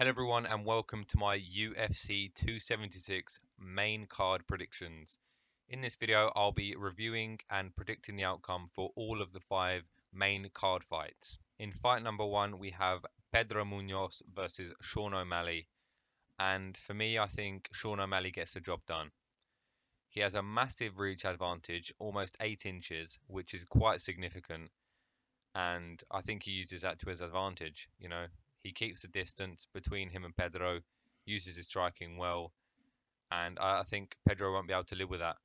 Hello everyone and welcome to my UFC 276 main card predictions. In this video I'll be reviewing and predicting the outcome for all of the 5 main card fights. In fight number 1 we have Pedro Munhoz versus Sean O'Malley, and for me I think Sean O'Malley gets the job done. He has a massive reach advantage, almost 8 inches, which is quite significant, and I think he uses that to his advantage. He keeps the distance between him and Pedro, uses his striking well, and I think Pedro won't be able to live with that.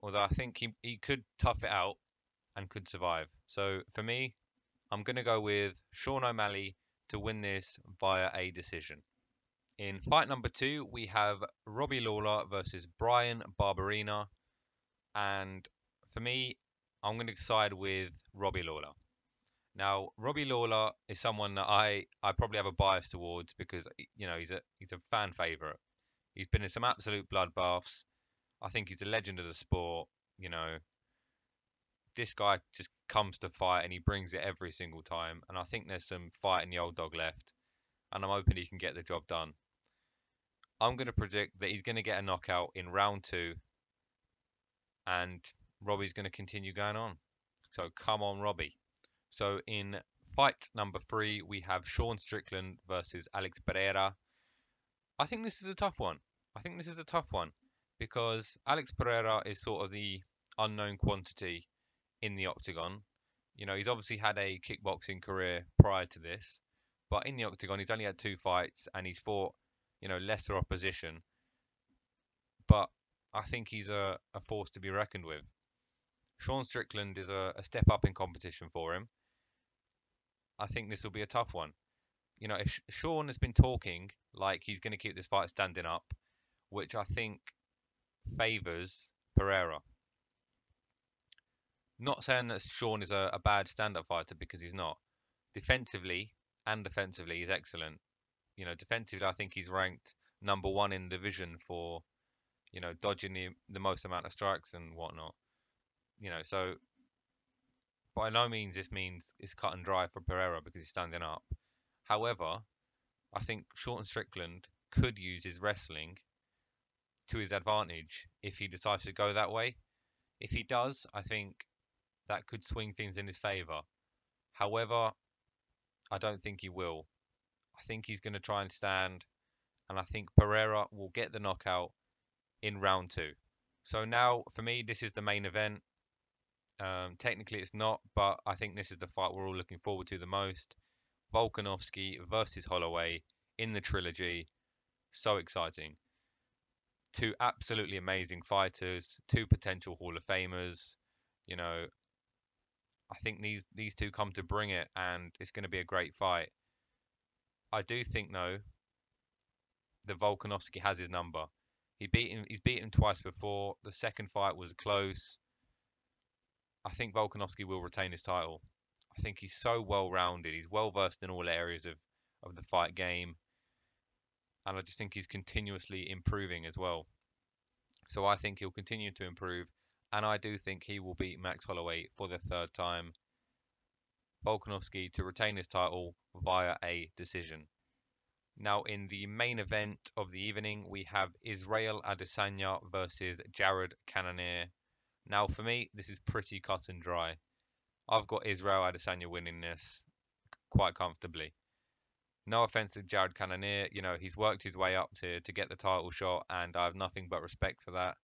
Although I think he could tough it out and could survive. So for me, I'm going to go with Sean O'Malley to win this via a decision. In fight number 2, we have Robbie Lawler versus Bryan Barberena, and for me, I'm going to side with Robbie Lawler. Now, Robbie Lawler is someone that I probably have a bias towards because he's a fan favorite. He's been in some absolute bloodbaths. I think he's a legend of the sport. You know, this guy just comes to fight and he brings it every single time. And I think there's some fight in the old dog left, and I'm hoping he can get the job done. I'm going to predict that he's going to get a knockout in round 2, and Robbie's going to continue going on. So come on, Robbie. So in fight number 3, we have Sean Strickland versus Alex Pereira. I think this is a tough one. Because Alex Pereira is sort of the unknown quantity in the octagon. He's obviously had a kickboxing career prior to this, but in the octagon, he's only had 2 fights and he's fought, lesser opposition. But I think he's a force to be reckoned with. Sean Strickland is a step up in competition for him. I think this will be a tough one. If Sean has been talking like he's going to keep this fight standing up, which I think favours Pereira. Not saying that Sean is a bad stand-up fighter, because he's not. Defensively and offensively, he's excellent. Defensively, I think he's ranked number 1 in the division for, dodging the most amount of strikes and whatnot. So by no means this means it's cut and dry for Pereira because he's standing up. However, I think Sean Strickland could use his wrestling to his advantage if he decides to go that way. If he does, I think that could swing things in his favour. However, I don't think he will. I think he's going to try and stand, and I think Pereira will get the knockout in round 2. So now, for me, this is the main event. Technically, it's not, but I think this is the fight we're all looking forward to the most. Volkanovski versus Holloway in the trilogy. So exciting. 2 absolutely amazing fighters, 2 potential Hall of Famers. I think these 2 come to bring it, and it's going to be a great fight. I do think, though, that Volkanovski has his number. He's beaten him twice before. The second fight was close. I think Volkanovski will retain his title. I think he's so well-rounded. He's well-versed in all areas of the fight game. And I just think he's continuously improving as well. So I think he'll continue to improve. And I do think he will beat Max Holloway for the 3rd time. Volkanovski to retain his title via a decision. Now, in the main event of the evening, we have Israel Adesanya versus Jared Cannonier. Now, for me, this is pretty cut and dry. I've got Israel Adesanya winning this quite comfortably. No offense to Jared Cannonier, he's worked his way up to get the title shot, and I have nothing but respect for that.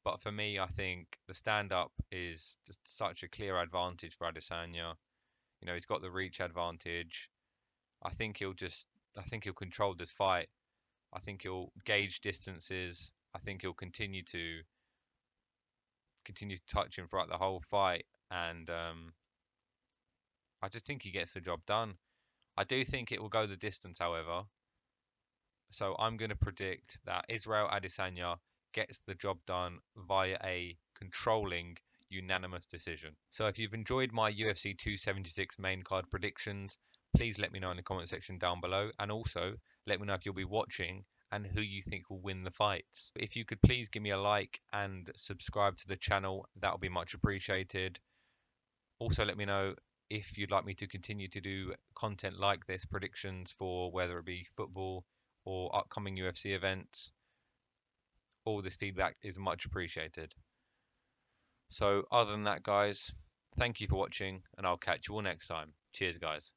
But for me, I think the stand-up is just such a clear advantage for Adesanya. He's got the reach advantage. I think he'll control this fight. I think he'll gauge distances. I think he'll continue to touch him throughout the whole fight, and I just think he gets the job done. I do think it will go the distance, however. So I'm going to predict that Israel Adesanya gets the job done via a controlling unanimous decision. So if you've enjoyed my UFC 276 main card predictions, please let me know in the comment section down below, and also let me know if you'll be watching and who you think will win the fights. If you could please give me a like and subscribe to the channel, that would be much appreciated. Also let me know if you'd like me to continue to do content like this, predictions for whether it be football or upcoming UFC events. All this feedback is much appreciated. So other than that, guys, thank you for watching, and I'll catch you all next time. Cheers, guys.